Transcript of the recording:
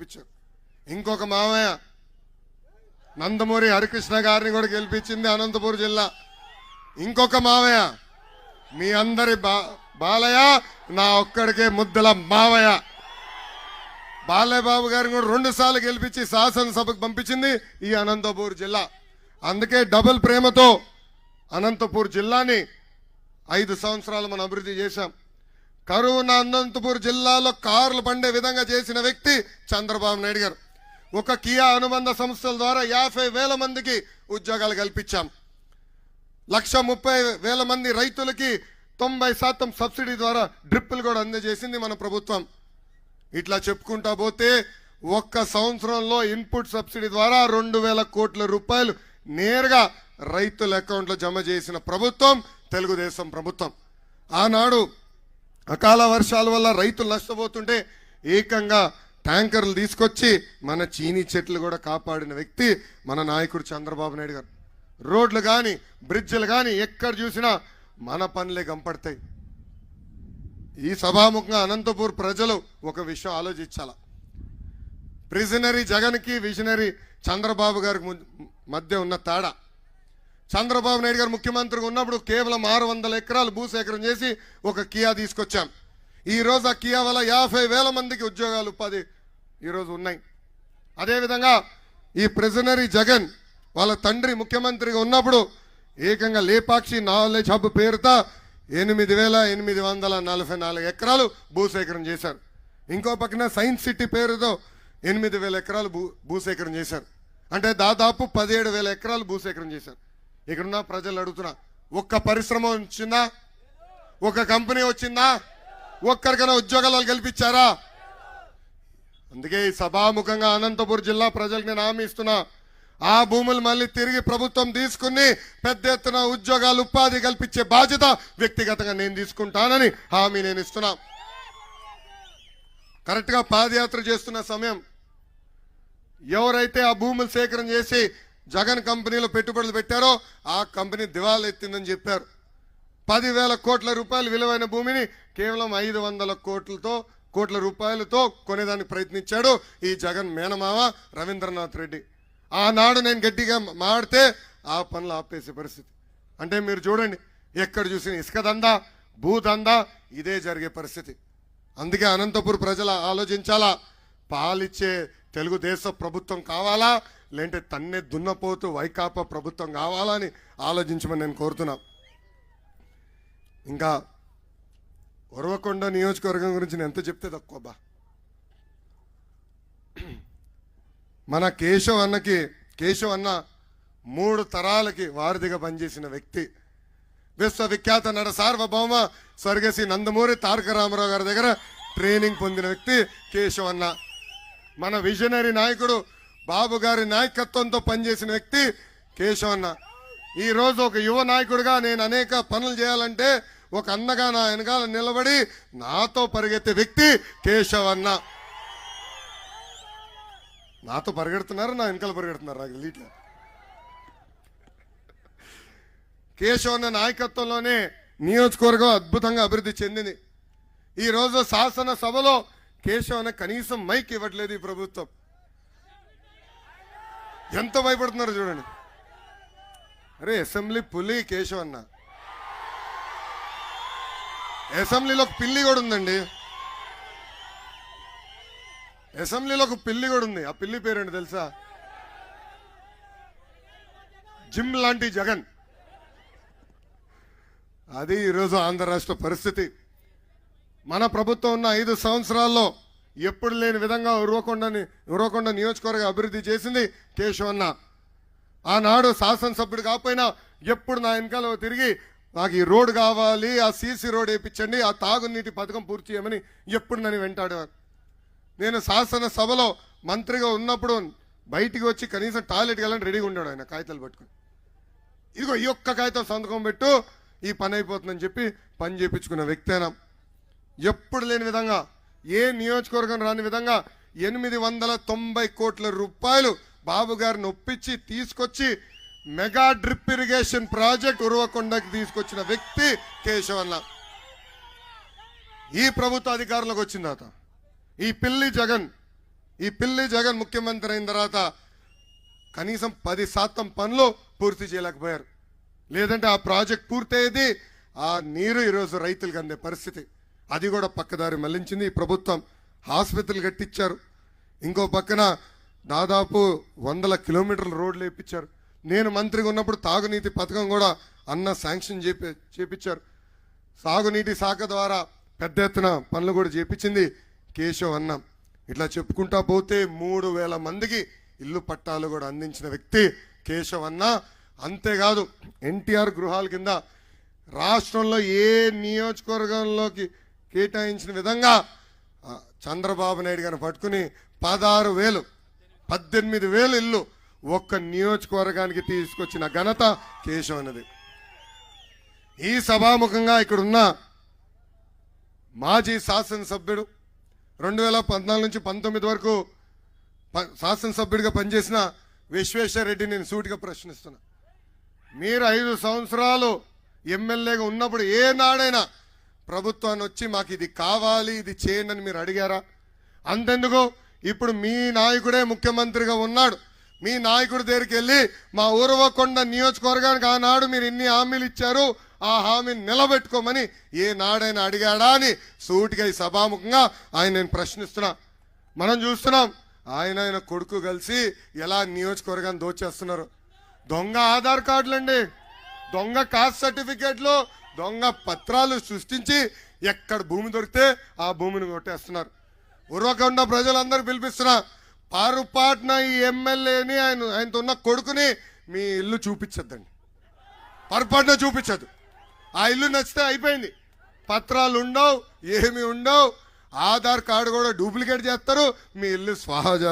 గెలిపించారు. ఇంకొక మామయ్య నందమూరి హరికృష్ణ గారిని కూడా గెలిపించింది అనంతపురం జిల్లా. ఇంకొక మావయ్య మీ అందరి బాలయ్య, నా ఒక్కడికే ముద్దల మావయ్య బాలయ్య బాబు గారిని కూడా 2 సార్లు గెలిపించి శాసనసభకు పంపించింది ఈ అనంతపూర్ జిల్లా. అందుకే డబుల్ ప్రేమతో అనంతపూర్ జిల్లాని 5 సంవత్సరాలు మనం అభివృద్ధి చేశాం. కరోనా అనంతపూర్ జిల్లాలో కార్లు పండే విధంగా చేసిన వ్యక్తి చంద్రబాబు నాయుడు గారు. ఒక కియా అనుబంధ సంస్థల ద్వారా 50,000 మందికి ఉద్యోగాలు కల్పించాం. 130,000 మంది రైతులకి 90% సబ్సిడీ ద్వారా డ్రిప్పులు కూడా అందజేసింది మన ప్రభుత్వం. ఇట్లా చెప్పుకుంటా పోతే ఒక్క సంవత్సరంలో ఇన్పుట్ సబ్సిడీ ద్వారా 2,000 కోట్ల రూపాయలు నేరుగా రైతుల అకౌంట్లో జమ చేసిన ప్రభుత్వం తెలుగుదేశం ప్రభుత్వం. ఆనాడు అకాల వర్షాల వల్ల రైతులు నష్టపోతుంటే ఏకంగా ట్యాంకర్లు తీసుకొచ్చి మన చీనీ చెట్లు కూడా కాపాడిన వ్యక్తి మన నాయకుడు చంద్రబాబు నాయుడు గారు. రోడ్లు కానీ బ్రిడ్జ్లు కానీ ఎక్కడ చూసినా మన పనులే గంపడతాయి. ఈ సభాముఖంగా అనంతపూర్ ప్రజలు ఒక విషయం ఆలోచించాల. ప్రిజనరీ జగన్కి విజనరీ చంద్రబాబు గారికి మధ్య ఉన్న తేడా. చంద్రబాబు నాయుడు గారు ముఖ్యమంత్రిగా ఉన్నప్పుడు కేవలం 600 ఎకరాలు భూసేకరణ చేసి ఒక కియా తీసుకొచ్చాం. ఈరోజు ఆ కియా వల్ల 50,000 మందికి ఉద్యోగాలు ఉపాధి ఈరోజు ఉన్నాయి. అదేవిధంగా ఈ ప్రిజనరీ జగన్ వాళ్ళ తండ్రి ముఖ్యమంత్రిగా ఉన్నప్పుడు ఏకంగా లేపాక్షి నాలెడ్జ్ హబ్ పేరుతో 8,844 ఎకరాలు భూసేకరణ చేశారు. ఇంకో పక్కన సైన్స్ సిటీ పేరుతో 8,000 ఎకరాలు భూసేకరణ చేశారు. అంటే దాదాపు 17,000 ఎకరాలు భూసేకరణ చేశారు. ఇక్కడున్న ప్రజలు అడుగుతున్నా, ఒక్క పరిశ్రమ వచ్చిందా? ఒక కంపెనీ వచ్చిందా? ఒక్కరికైనా ఉద్యోగాలు కల్పించారా? అందుకే ఈ సభాముఖంగా అనంతపురం జిల్లా ప్రజలకు నేను హామీ ఇస్తున్నా, ఆ భూములు మళ్ళీ తిరిగి ప్రభుత్వం తీసుకుని పెద్ద ఎత్తున ఉద్యోగాలు ఉపాధి కల్పించే బాధ్యత వ్యక్తిగతంగా నేను తీసుకుంటానని హామీ నేను ఇస్తున్నా. కరెక్ట్గా పాదయాత్ర చేస్తున్న సమయం ఎవరైతే ఆ భూములు సేకరణ చేసి జగన్ కంపెనీలో పెట్టుబడులు పెట్టారో ఆ కంపెనీ దివాలా ఎత్తిందని చెప్పారు. 10,000 కోట్ల రూపాయలు విలువైన భూమిని కేవలం 500 కోట్ల రూపాయలతో కొనేదానికి ప్రయత్నించాడు ఈ జగన్ మేనమామ రవీంద్రనాథ్ రెడ్డి. ఆనాడు నేను గట్టిగా మాడితే ఆ పనులు ఆపేసే పరిస్థితి. అంటే మీరు చూడండి, ఎక్కడ చూసిన ఇసుక దందా, భూదందా ఇదే జరిగే పరిస్థితి. అందుకే అనంతపురం ప్రజలు ఆలోచించాలా, పాలిచ్చే తెలుగుదేశం ప్రభుత్వం కావాలా లేదంటే తన్నే దున్నపోతూ వైకాపా ప్రభుత్వం కావాలా అని ఆలోచించమని నేను కోరుతున్నా. ఇంకా ఉరవకొండ నియోజకవర్గం గురించి నేను ఎంత చెప్తే తక్కువ బా. మన కేశవ్ అన్న 3 తరాలకి వారధిగా పనిచేసిన వ్యక్తి. విశ్వవిఖ్యాత నట సార్వభౌమ స్వర్గశ్రీ నందమూరి తారక రామారావు గారి దగ్గర ట్రైనింగ్ పొందిన వ్యక్తి కేశవ్ అన్న. మన విజనరీ నాయకుడు బాబు గారి నాయకత్వంతో పనిచేసిన వ్యక్తి కేశవ్ అన్న. ఈరోజు ఒక యువ నాయకుడిగా నేను అనేక పనులు చేయాలంటే ఒక అన్నగా నా వెనకాల నిలబడి నాతో పరిగెత్తే వ్యక్తి కేశవ్ అన్న. నాతో పరిగెడుతున్నారు, నా వెనకాల పరిగెడుతున్నారు. నాకు తెలియట్లేదు. కేశవ్ అన్న నాయకత్వంలోనే నియోజకవర్గం అద్భుతంగా అభివృద్ధి చెందింది. ఈరోజు శాసనసభలో కేశవ్ అన్న కనీసం మైక్ ఇవ్వట్లేదు ఈ ప్రభుత్వం. ఎంత భయపడుతున్నారు చూడండి. అరే అసెంబ్లీ పులి కేశవ్ అన్న. అసెంబ్లీలో ఒక పిల్లి కూడా ఉందండి. అసెంబ్లీలో ఒక పిల్లి కూడా ఉంది. ఆ పిల్లి పేరేంటి తెలుసా? జిమ్ లాంటి జగన్. అది ఈరోజు ఆంధ్ర రాష్ట్ర పరిస్థితి. మన ప్రభుత్వం ఉన్న 5 సంవత్సరాల్లో ఎప్పుడు లేని విధంగా ఉరవకొండ నియోజకవర్గ అభివృద్ధి చేసింది కేశవ్ అన్న. ఆనాడు శాసనసభ్యుడు కాకపోయినా ఎప్పుడు నా వెనకాల తిరిగి నాకు ఈ రోడ్డు కావాలి, ఆ సీసీ రోడ్ వేయించండి, ఆ తాగునీటి పథకం పూర్తి చేయమని ఎప్పుడు నన్ను వెంటాడేవారు. నేను శాసనసభలో మంత్రిగా ఉన్నప్పుడు బయటికి వచ్చి కనీసం టాయిలెట్కి వెళ్ళని రెడీగా ఉన్నాడు ఆయన కాగితాలు పట్టుకుని. ఇదిగో ఈ ఒక్క కాగితం సంతకం పెట్టు, ఈ పని అయిపోతుందని చెప్పి పని చేయించుకున్న వ్యక్తేనా. ఎప్పుడు లేని విధంగా, ఏ నియోజకవర్గం రాని విధంగా 890 కోట్ల రూపాయలు బాబు గారిని ఒప్పించి తీసుకొచ్చి మెగా డ్రిప్ ఇరిగేషన్ ప్రాజెక్ట్ ఉరవకొండకి తీసుకొచ్చిన వ్యక్తి కేశవ్ అన్న. ఈ ప్రభుత్వ అధికారంలోకి వచ్చిన తర్వాత ఈ పిల్లి జగన్ ఈ పిల్లి జగన్ ముఖ్యమంత్రి అయిన తర్వాత కనీసం 10% పనులు పూర్తి చేయలేకపోయారు. లేదంటే ఆ ప్రాజెక్ట్ పూర్తయ్యేది, ఆ నీరు ఈరోజు రైతులకు అందే పరిస్థితి. అది కూడా పక్కదారి మళ్లించింది ఈ ప్రభుత్వం. ఆసుపత్రులు కట్టించారు. ఇంకో పక్కన దాదాపు 100 కిలోమీటర్ల రోడ్లు వేయించారు. నేను మంత్రిగా ఉన్నప్పుడు తాగునీటి పథకం కూడా అన్న శాంక్షన్ చేపించారు. సాగునీటి శాఖ ద్వారా పెద్ద ఎత్తున పనులు కూడా చేపించింది కేశవ్ అన్న. ఇట్లా చెప్పుకుంటా పోతే 3000 మందికి ఇల్లు పట్టాలు కూడా అందించిన వ్యక్తి కేశవ్ అన్న. అంతేకాదు ఎన్టీఆర్ గృహాల కింద రాష్ట్రంలో ఏ నియోజకవర్గంలోకి కేటాయించిన విధంగా చంద్రబాబు నాయుడు గారిని పట్టుకుని 18,000 ఇల్లు ఒక్క నియోజకవర్గానికి తీసుకొచ్చిన ఘనత కేశవ్ అన్నది. ఈ సభాముఖంగా ఇక్కడున్న మాజీ శాసనసభ్యుడు 2014 నుంచి 19 వరకు శాసనసభ్యుడిగా పనిచేసిన విశ్వేశ్వరరెడ్డి నేను సూటిగా ప్రశ్నిస్తున్నా. మీరు 5 సంవత్సరాలు ఎమ్మెల్యేగా ఉన్నప్పుడు ఏనాడైనా ప్రభుత్వాన్ని వచ్చి మాకు ఇది కావాలి, ఇది చేయండి అని మీరు అడిగారా? అంతెందుకు, ఇప్పుడు మీ నాయకుడే ముఖ్యమంత్రిగా ఉన్నాడు. మీ నాయకుడి దగ్గరికి వెళ్ళి మా ఊరవకొండ నియోజకవర్గానికి ఆనాడు మీరు ఇన్ని హామీలు ఇచ్చారు, ఆ హామీని నిలబెట్టుకోమని ఏ నాడైనా అడిగాడా అని సూటిగా ఈ సభాముఖంగా నేను ప్రశ్నిస్తున్నా. మనం చూస్తున్నాం ఆయన కొడుకు కలిసి ఎలా నియోజకవర్గాన్ని దోచేస్తున్నారు. దొంగ ఆధార్ కార్డులండి, దొంగ కాస్ట్ సర్టిఫికేట్లు, దొంగ పత్రాలు సృష్టించి ఎక్కడ భూమి దొరికితే ఆ భూమిని కొట్టేస్తున్నారు. ఉరవకొండ ప్రజలందరూ పిలిపిస్తున్నా, పారుపాటున ఈ ఎమ్మెల్యేని ఆయనతో ఉన్న కొడుకుని మీ ఇల్లు చూపించద్దండి, పొరపాటున చూపించద్దు. ఆ ఇల్లు నచ్చితే అయిపోయింది, పత్రాలు ఉండవు, ఏమి ఉండవు, ఆధార్ కార్డు కూడా డూప్లికేట్ చేస్తారు, మీ ఇల్లు స్వాహా చేస్తారు.